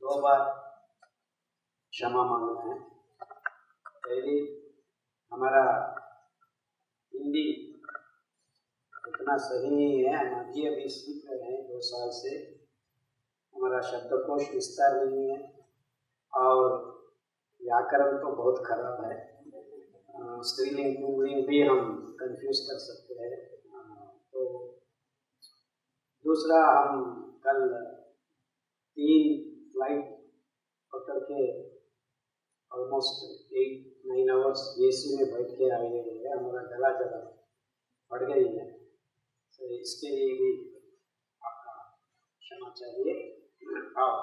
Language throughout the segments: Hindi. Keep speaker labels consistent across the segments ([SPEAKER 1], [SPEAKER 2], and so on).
[SPEAKER 1] दो बार क्षमा मांगना है। पहले हमारा हिंदी इतना सही नहीं है, हम अभी सीख रहे हैं 2 साल से। हमारा शब्दकोश विस्तार नहीं है और व्याकरण तो बहुत खराब है। स्त्रीलिंग पुल्लिंग भी हम कंफ्यूज कर सकते हैं। तो दूसरा, हम कल 3 फ्लाइट पकड़ के ऑलमोस्ट 8-9 आवर्स एसी में बैठ के आए हैं। हमारा गला जरा बढ़ गई है, तो इसके लिए भी आपका क्षमा चाहिए। और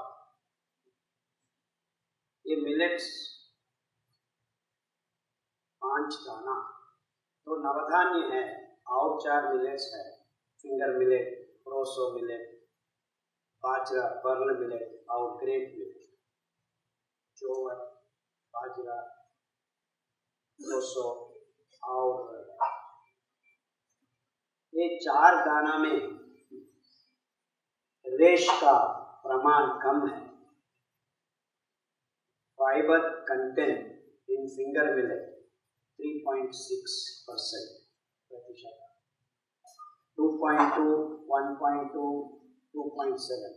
[SPEAKER 1] ये मिलेट्स 5 दाना तो नवधान्य है, और 4 मिलेट्स है। फिंगर मिलेट, प्रोसो मिलेट, बाजरा, पर्ल मिलेट और ग्रेट मिलेट। जोवर, बाजरा, प्रोसो और ये 4 दाना में रेश का प्रमाण कम है। Fibre content in finger millet 3.6% प्रतिशत, 2.2, 1.2, 2.7,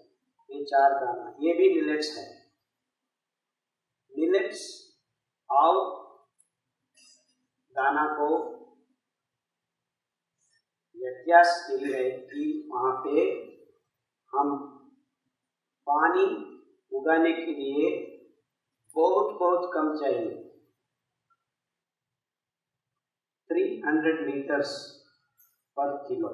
[SPEAKER 1] ये 4 दाना, ये भी मिलेट्स है। मिलेट्स और दाना को व्यत्यास यही है कि वहाँ पे हम पानी उगाने के लिए बहुत कम चाहिए। 300 लीटर्स पर किलो,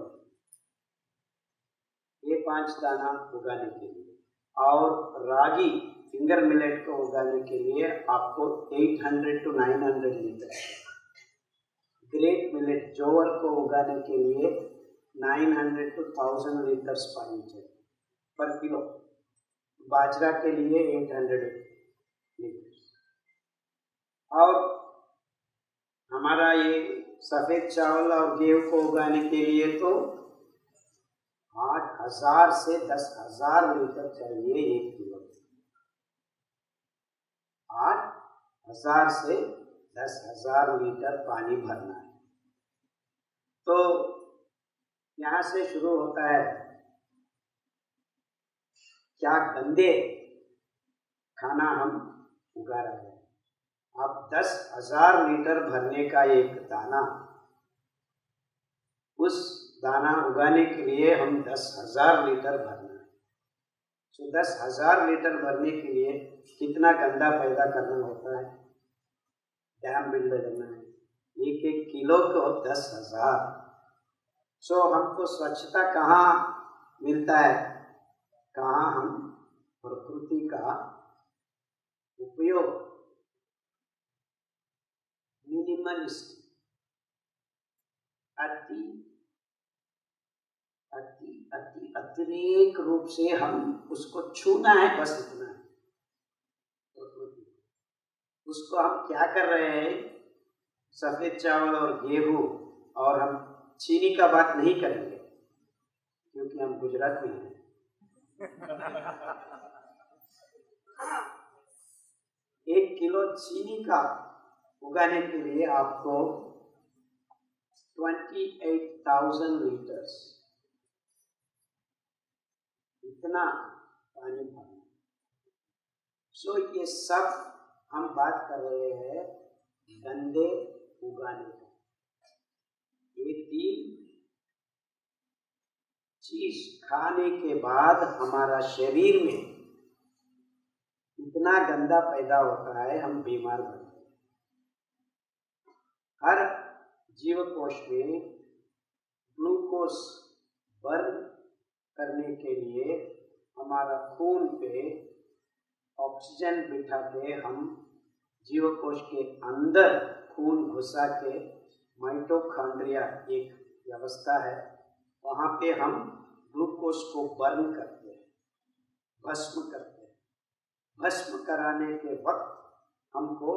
[SPEAKER 1] ये 5 दाना उगाने के लिए। और रागी फिंगर मिलेट को उगाने के लिए आपको 800 to 900 लीटर। ग्रेट मिलेट जोवर को उगाने के लिए 900 to 1000 लीटर्स पानी चाहिए पर किलो। बाजरा के लिए 800 लीटर्स। और हमारा ये सफ़ेद चावल और गेहूं को उगाने के लिए तो 8000 से 10,000 लीटर चाहिए 1 किलो। 8000 से 10,000 लीटर पानी भरना है। तो यहाँ से शुरू होता है, क्या गंदे खाना हम उगा रहे हैं। अब 10,000 लीटर भरने का एक दाना, उस दाना उगाने के लिए हम 10,000 लीटर भरना है। तो 10,000 लीटर भरने के लिए कितना गंदा पैदा करना होता है, डैम बिल्ड करना है। 1-1 किलो को 10,000। सो हमको स्वच्छता कहाँ मिलता है, कहाँ हम प्रकृति का उपयोग मिनिमलिस्ट अतिरेक रूप से हम उसको छूना है, बस इतना है। प्रकृति, उसको हम क्या कर रहे हैं, सफेद चावल और गेहूं, और हम चीनी का बात नहीं करेंगे क्योंकि हम गुजरात में हैं। 1 किलो चीनी का उगाने के लिए आपको 28,000 लीटर्स इतना पानी भरना। सो ये सब हम बात कर रहे हैं गंदे उगाने का। ये 3 चीज खाने के बाद हमारा शरीर में इतना गंदा पैदा होता है, हम बीमार बनते हैं। हर जीव कोश में ग्लूकोज बर्न करने के लिए हमारा खून पे ऑक्सीजन बिठा के हम जीवकोश के अंदर खून घुसा के, माइटोकॉन्ड्रिया एक व्यवस्था है, वहाँ पे हम ग्लूकोज को बर्न करते हैं, भस्म करते हैं। भस्म कराने के वक्त हमको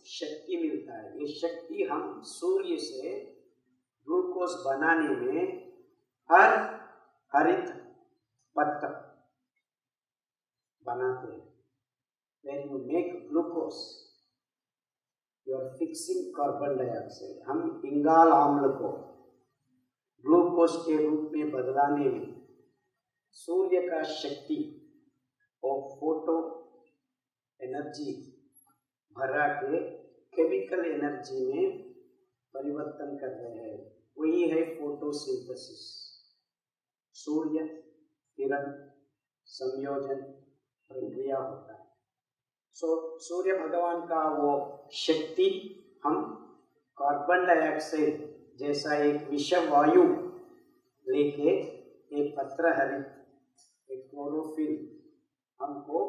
[SPEAKER 1] शक्ति मिलता है। ये शक्ति हम सूर्य से ग्लूकोज बनाने में हर हरित पत्ता बनाते हैं। when you make glucose, you are fixing carbon dioxide. हम इंगाल आम्ल को ग्लूकोज के रूप में बदलाने में सूर्य का शक्ति और फोटो एनर्जी भरा के केमिकल एनर्जी में परिवर्तन कर रहे हैं। वही है फोटोसिंथेसिस। सूर्य किरण संयोजन प्रक्रिया होता है। सूर्य भगवान का वो शक्ति हम कार्बन डाइऑक्साइड जैसा एक विषम वायु लेके एक पत्रहरित एक क्लोरोफिल हमको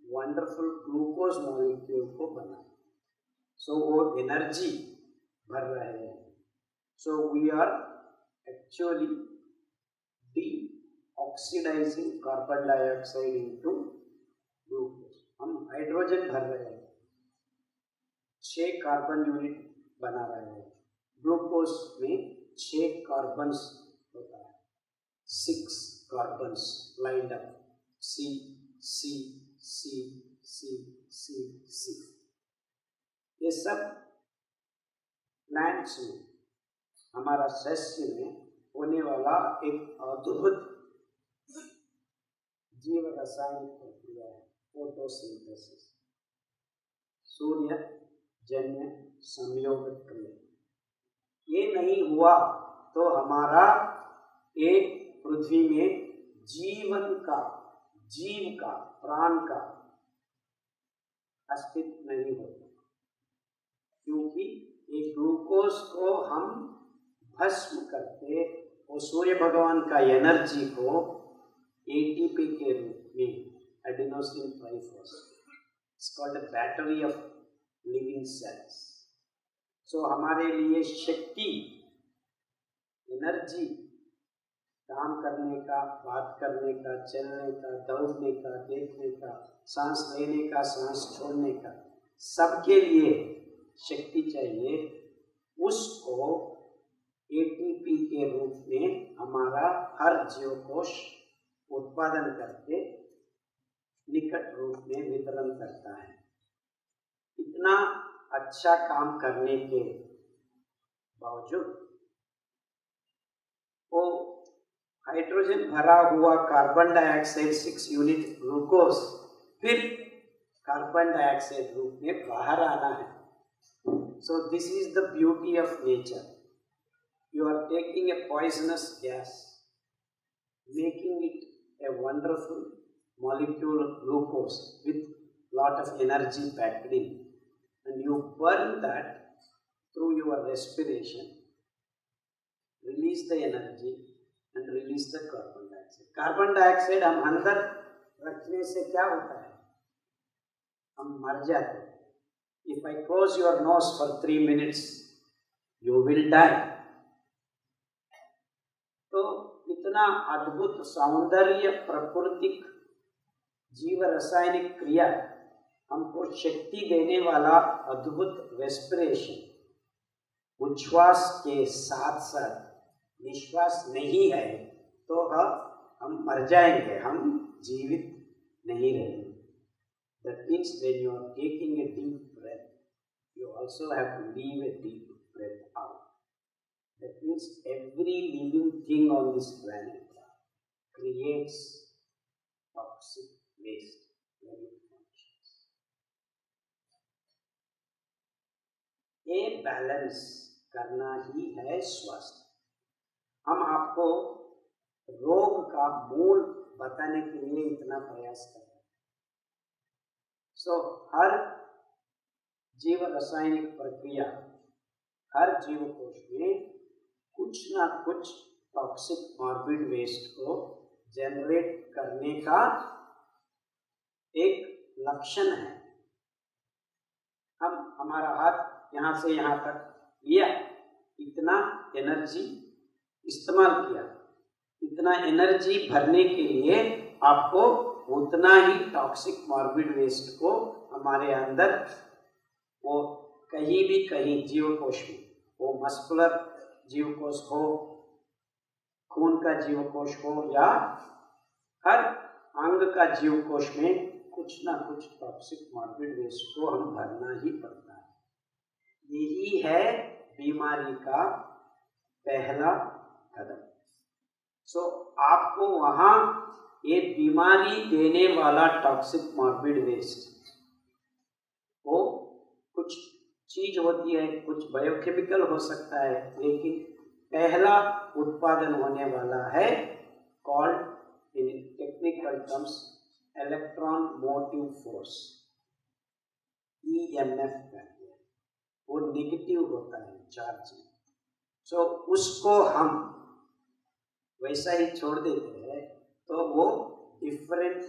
[SPEAKER 1] वंडरफुल ग्लूकोज मॉलिक्यूल को बनाए। वो एनर्जी भर रहे हैं। We are actually oxidizing carbon dioxide into glucose. हम हाइड्रोजन भर रहे हैं, 6 कार्बन यूनिट बना रहे हैं। ग्लूकोज में 6 कार्बन्स होता है, 6 carbons lined up, C C C C C C। ये सब प्लांट्स में हमारा सस्य में होने वाला एक अद्भुत जीव रासायनिक प्रक्रिया है, फोटोसिंथेसिस, सूर्य जन्य संयोग क्रिया। ये नहीं हुआ तो हमारा एक पृथ्वी में जीवन का, जीव का, प्राण का अस्तित्व नहीं होता, क्योंकि एक ग्लूकोज को हम भस्म करके और सूर्य भगवान का एनर्जी को एटीपी के रूप में adenosine triphosphate, it's called a battery of living cells. हमारे लिए शक्ति, एनर्जी, काम करने का, बात करने का, चलने का, दौड़ने का, देखने का, सांस लेने का, सांस छोड़ने का, सबके लिए शक्ति चाहिए। उसको एटीपी के रूप में हमारा हर जीवकोश उत्पादन करके निकट रूप में वितरण करता है। इतना अच्छा काम करने के बावजूद वो हाइड्रोजन भरा हुआ कार्बन डाइऑक्साइड 6 यूनिट ग्लूकोज फिर कार्बन डाइऑक्साइड रूप में बाहर आना है। This is the beauty of nature. You are taking a poisonous gas, making it a wonderful molecule of glucose with lot of energy packed in, and you burn that through your respiration, release the energy and release the carbon dioxide. Carbon dioxide हम अंदर रखने से क्या होता है? हम मर जाते हैं। If I close your nose for 3 minutes, you will die. तो इतना अद्भुत सौंदर्य प्राकृतिक जीव रासायनिक क्रिया हमको शक्ति देने वाला अद्भुत रेस्पिरेशन, उच्छ्वास के साथ साथ निश्वास नहीं है तो हम मर जाएंगे, हम जीवित नहीं रहेंगे। That means when you are taking a deep breath, you also have to leave a deep breath out. That means every living thing on this planet creates toxic waste when it functions. ये बैलेंस करना ही है स्वास्थ्य। हम आपको रोग का मूल बताने के लिए इतना प्रयास कर रहे हैं। हर जीव रासायनिक प्रक्रिया, हर जीव कोश में कुछ ना कुछ टॉक्सिक मॉर्बिड वेस्ट को जनरेट करने का एक लक्षण है। हम हमारा हाथ यहाँ से यहाँ तक लिया, इतना एनर्जी इस्तेमाल किया, इतना एनर्जी भरने के लिए आपको उतना ही टॉक्सिक मॉर्बिड वेस्ट को हमारे अंदर, वो कहीं भी कहीं जीवकोश में, वो मस्कुलर जीवकोश हो, खून का जीवकोश हो या हर अंग का जीवकोश में कुछ ना कुछ टॉक्सिक मॉर्बिड वेस्ट को हम भरना ही पड़ता है। यही है बीमारी का पहला कदम। सो आपको वहाँ ये बीमारी देने वाला टॉक्सिक मॉर्बिड वेस्ट वो कुछ चीज होती है, कुछ बायोकेमिकल हो सकता है, लेकिन पहला उत्पादन होने वाला है called in technical terms electron motive force, EMF कहते हैं। वो नेगेटिव होता है चार्ज। सो उसको हम वैसा ही छोड़ देते हैं तो वो डिफरेंट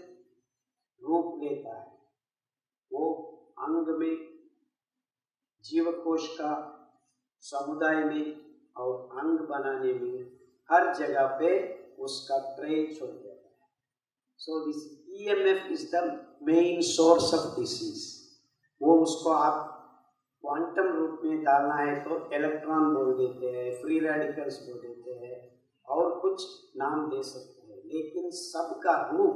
[SPEAKER 1] रूप लेता है। वो अंग में, जीवकोश का समुदाय में और अंग बनाने में हर जगह पे उसका ट्रेल छोड़ देता है। So this EMF is the main source of disease. वो उसको आप क्वांटम रूप में डालना है तो इलेक्ट्रॉन बोल देते हैं, फ्री रेडिकल्स बोल देते हैं और कुछ नाम दे सकते हैं, लेकिन सबका रूप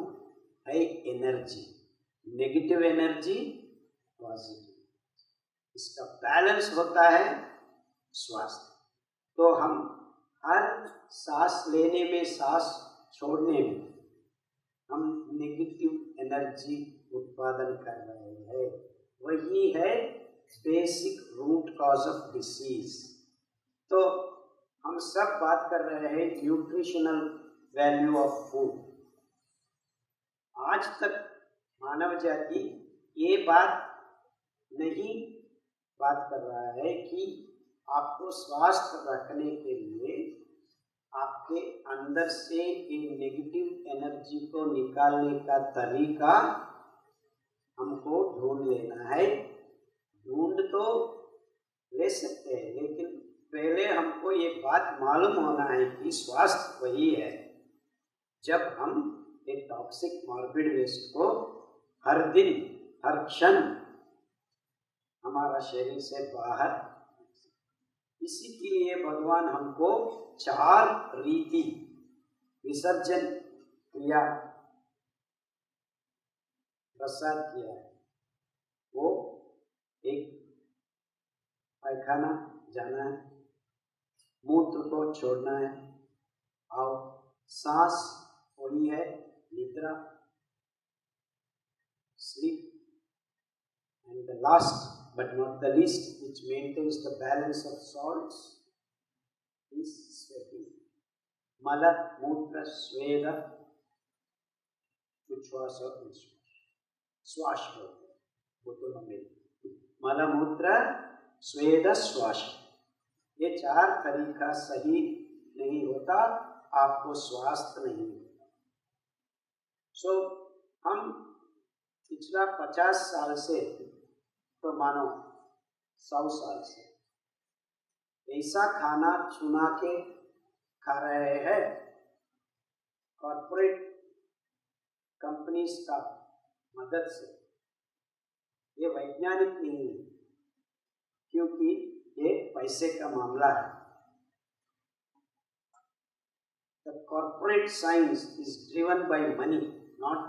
[SPEAKER 1] है एनर्जी, नेगेटिव एनर्जी, पॉजिटिव। इसका बैलेंस होता है स्वास्थ्य। तो हम हर सांस लेने में, सांस छोड़ने में हम नेगेटिव एनर्जी उत्पादन कर रहे हैं। वही है basic root cause of disease. तो हम सब बात कर रहे हैं न्यूट्रिशनल वैल्यू ऑफ फूड। आज तक मानव जाति ये बात नहीं बात कर रहा है कि आपको स्वास्थ्य रखने के लिए आपके अंदर से इन नेगेटिव एनर्जी को निकालने का तरीका हमको ढूंढ लेना है। ढूंढ तो ले सकते हैं, लेकिन पहले हमको ये बात मालूम होना है कि स्वास्थ्य वही है जब हम एक टॉक्सिक मॉर्बिड वेस्ट को हर दिन, हर क्षण हमारा शरीर से बाहर। इसी के लिए भगवान हमको 4 रीति विसर्जन क्रिया प्रसाद किया है। वो एक पायखाना जाना है, मूत्र को छोड़ना है, और सांस वही है निद्रा, sleep, and the last but not the least, which maintains the balance of salts, is sweating. Mala, Mutra, Sweda, Uchwas और श्वास बोलते हैं, वो दोनों मिल मल मूत्र स्वेद श्वास। ये 4 तरीका सही नहीं होता, आपको स्वास्थ्य नहीं होता। सो हम पिछला 50 साल से तो मानो 100 साल से ऐसा खाना चुना के खा रहे हैं कॉर्पोरेट कंपनीज का मदद से। ये वैज्ञानिक नहीं है, क्योंकि ये पैसे का मामला है। The corporate science is driven by money, not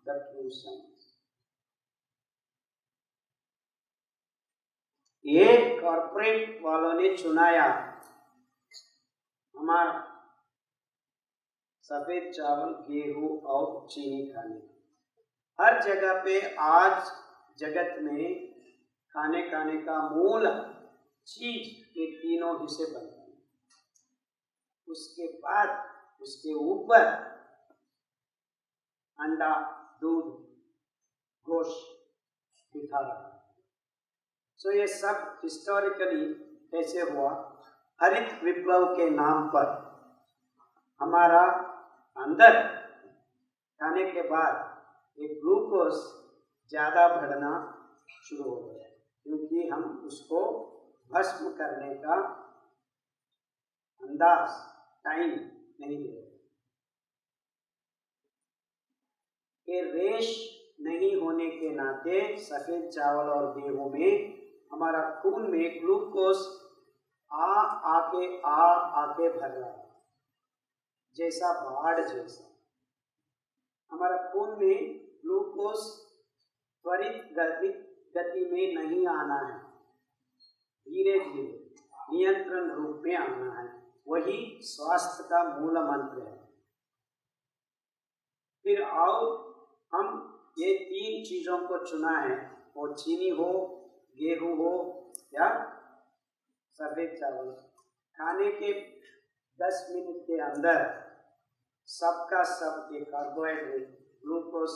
[SPEAKER 1] the true science. ये कॉर्पोरेट वालों ने चुनाया हमारा सफेद चावल, गेहूं और चीनी खाने। हर जगह पे आज जगत में खाने का मूल चीज के 3 हिस्से बनते हैं। उसके बाद उसके ऊपर अंडा, दूध, गोश्त बिठा रहा है। सो ये सब हिस्टोरिकली कैसे हुआ? हरित विप्लव के नाम पर हमारा अंदर खाने के बाद एक ग्लूकोज ज़्यादा बढ़ना शुरू हो गया, क्योंकि हम उसको भस्म करने का अंदाज, टाइम नहीं दे रहे। ये रेश नहीं होने के नाते सफ़ेद चावल और गेहूं में हमारा खून में ग्लूकोज आके भर रहा है, जैसा बाढ़ जैसा। हमारा खून में ग्लूकोज त्वरित गति में नहीं आना है, धीरे धीरे नियंत्रण रूप में आना है। वही स्वास्थ्य का मूल मंत्र है। फिर आओ हम ये 3 चीजों को चुना है, वो चीनी हो, गेहूं हो या सफेद चावल। खाने के 10 मिनट के अंदर सबका सब एक कार्बोहाइड्रेट ग्लूकोज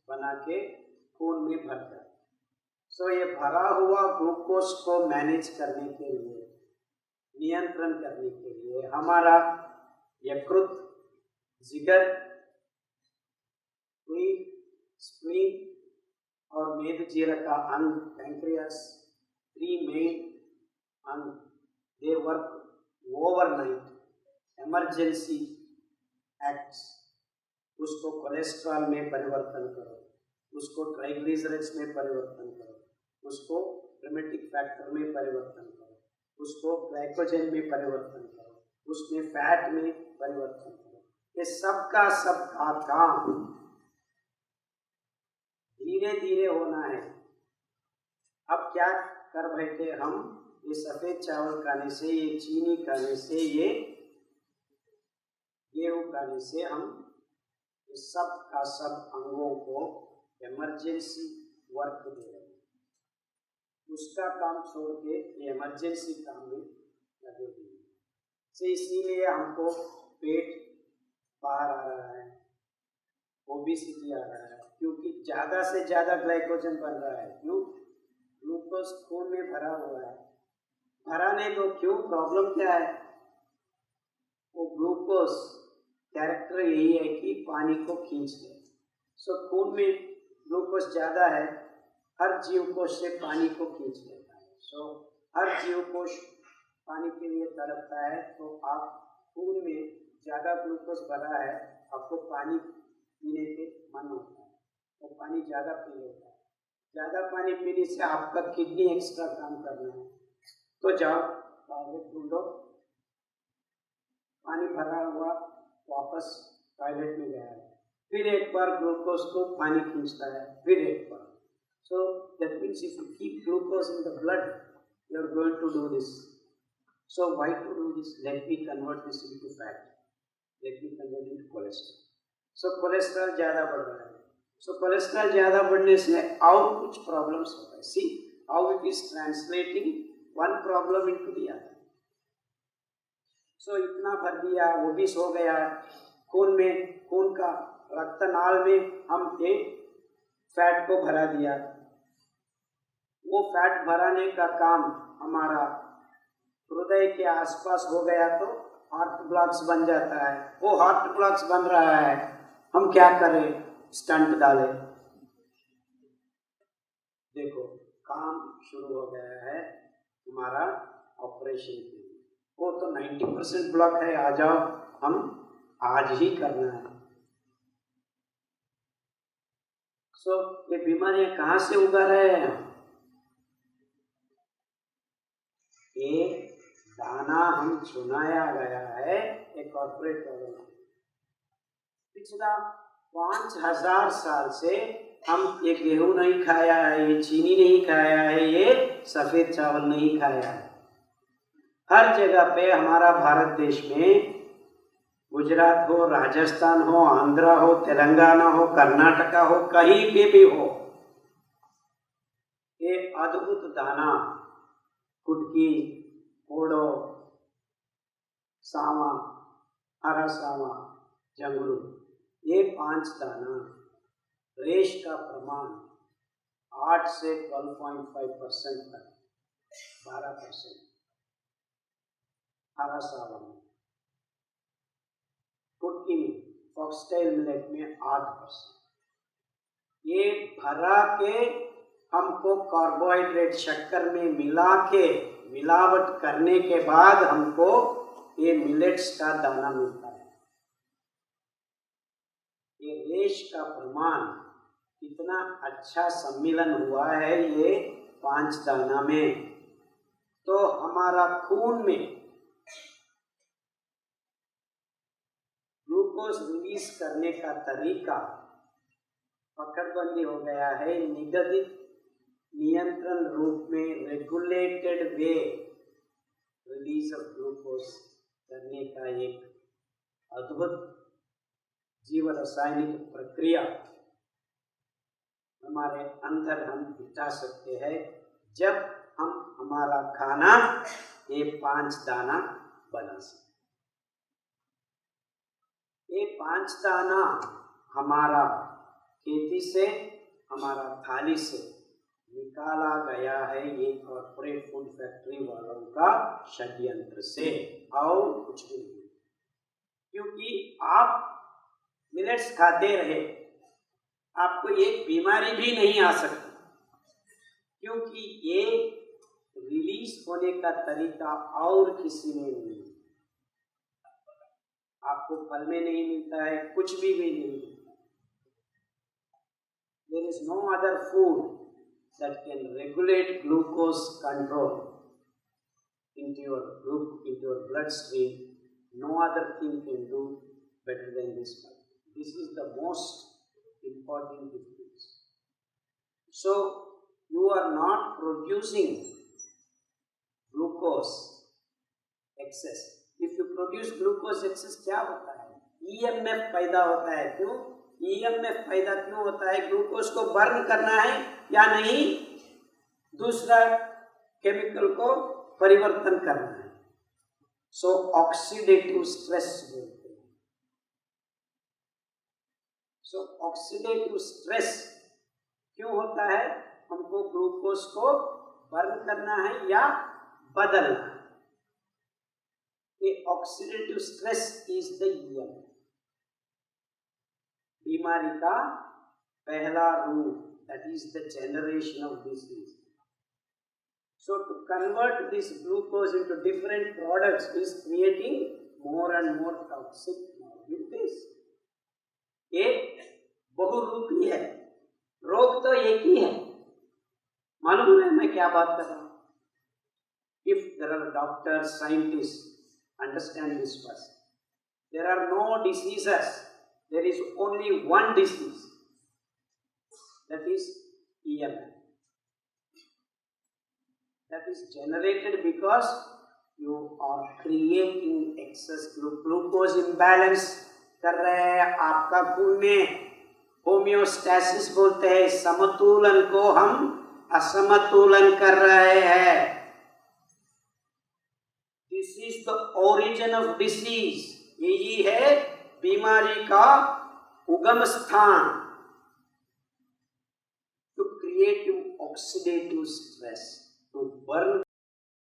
[SPEAKER 1] बना के खून में भर जाए। सो ये भरा हुआ ग्लूकोज को मैनेज करने के लिए, नियंत्रण करने के लिए हमारा यकृत, जिगर, स्प्लीन और मेदजीरा का अंग पैंक्रियास, 3 मेन अंग, they work overnight, emergency acts. उसको कोलेस्ट्रॉल में परिवर्तन करो, उसको ट्राइग्लिसराइड्स में परिवर्तन करो, उसको रिमेटिक फैक्टर में परिवर्तन करो, उसको ग्लाइकोजन में परिवर्तन करो, उसमें फैट में परिवर्तन करो। ये सबका काम धीरे धीरे होना है। अब क्या कर बैठे हम, ये सफेद चावल खाने से, ये चीनी खाने से, ये गेहूं खाने से हम ये सब का सब अंगों को इमरजेंसी वर्क दे रहे हैं। उसका काम छोड़ के ये इमरजेंसी काम में लगे हुए हैं। से इसीलिए हमको पेट बाहर आ रहा है, ओबेसिटी आ रहा है, क्योंकि ज़्यादा से ज़्यादा ग्लाइकोजन बन रहा है। क्यों? ग्लूकोज खून में भरा हुआ है। भरा नहीं तो क्यों? प्रॉब्लम क्या है? वो ग्लूकोज कैरेक्टर यही है कि पानी को खींच ले। सो खून में ग्लूकोज ज़्यादा है, हर जीव कोश से पानी को खींच लेता है। सो हर जीव कोश पानी के लिए तड़पता है। तो आप खून में ज़्यादा ग्लूकोज भरा है, आपको पानी पीने के मन होता है, तो पानी ज़्यादा पी लेता है। ज़्यादा पानी पीने से आपका किडनी एक्स्ट्रा काम करना है, तो जाओ टॉयलेट ढूंढो, पानी भरा हुआ वापस टॉयलेट में गया है, फिर एक बार ग्लूकोज को पानी खींचता है, फिर एक बार। So that means if you keep glucose in the blood, you are going to do this. So why to do this? Let me convert this into fat, let me convert into cholesterol. So cholesterol ज़्यादा बढ़ रहा है। सो कोलेस्ट्रॉल ज़्यादा बढ़ने से और कुछ प्रॉब्लम्स होता है। See how it is translating one problem into the other. So इतना भर दिया, ओबीस हो गया, खून में, खून का रक्तनाल में हम एक फैट को भरा दिया। वो फैट भराने का काम हमारा हृदय के आसपास हो गया तो हार्ट ब्लॉक्स बन जाता है। वो हार्ट ब्लॉक्स बन रहा है, हम क्या करें? स्टंट डाले। देखो काम शुरू हो गया है हमारा ऑपरेशन के लिए। वो तो 90% ब्लॉक है, आ जाओ, हम आज ही करना है। सो ये बीमारियां कहाँ से उगा रहे हैं? ये दाना हम चुनाया गया है एक कॉर्पोरेट वालों ने। पिछला 5000 साल से हम ये गेहूं नहीं खाया है, ये चीनी नहीं खाया है, ये सफेद चावल नहीं खाया है। हर जगह पे हमारा भारत देश में, गुजरात हो, राजस्थान हो, आंध्रा हो, तेलंगाना हो, कर्नाटका हो, कहीं पे भी हो, ये अद्भुत दाना, कुटकी, कोड़ो, सावा, हरा सावा, जंगरू, ये 5 दाना, रेश का प्रमाण 8 से 12.5% तक, 12% हरा सावा में, कुटकी में, फॉक्सटेल मिलेट में 8%। ये भरा के हमको कार्बोहाइड्रेट शक्कर में मिला के, मिलावट करने के बाद हमको ये मिलेट्स का दाना मिलता है। ये रेश का प्रमाण कितना अच्छा सम्मिलन हुआ है ये 5 दाना में। तो हमारा खून में ग्लूकोज रिलीज करने का तरीका पकड़बंदी हो गया है, निगदित नियंत्रण रूप में regulated way release of glucose करने का एक अद्भुत जीव रासायनिक प्रक्रिया हमारे अंदर हम बिता सकते हैं जब हम हमारा खाना ये 5 दाना बना सकते। ये 5 दाना हमारा खेती से, हमारा थाली से निकाला गया है ये कॉर्पोरेट फूड फैक्ट्री वालों का षड्यंत्र से, और कुछ भी नहीं। क्योंकि आप मिलेट्स खाते रहे, आपको एक बीमारी भी नहीं आ सकती, क्योंकि ये रिलीज होने का तरीका और किसी में नहीं। आपको फल में नहीं मिलता है, कुछ भी नहीं मिलता। There is no other food that can regulate glucose control into your bloodstream. No other thing can do better than this one. This is the most important difference. So you are not producing glucose excess. If you produce glucose excess, क्या होता है? EMF पैदा होता है। क्यों? EMF पैदा क्यों होता है? ग्लूकोज को बर्न करना है या नहीं, दूसरा केमिकल को परिवर्तन करना है। सो ऑक्सीडेटिव स्ट्रेस बोलते हैं। सो ऑक्सीडेटिव स्ट्रेस क्यों होता है? हमको ग्लूकोज को बर्न करना है या बदलना है। ये oxidative stress is the EMF। बीमारी का पहला रूप, that is the generation of disease. So to convert this glucose into different products is creating more and more toxic molecules. एक बहुरूपी है, रोग तो एक ही है। मालूम है मैं क्या बात कर रहा हूँ? If there are doctors, scientists, understand this first. There are no diseases. There is only one disease, that is EMF. That is generated because you are creating excess glucose imbalance कर रहे हैं आपका खून में। होम्योस्टैसिस बोलते हैं, समतुलन को हम असमतुलन कर रहे हैं। This is the origin of disease. यही है बीमारी का उगम स्थान। To create oxidative stress, to burn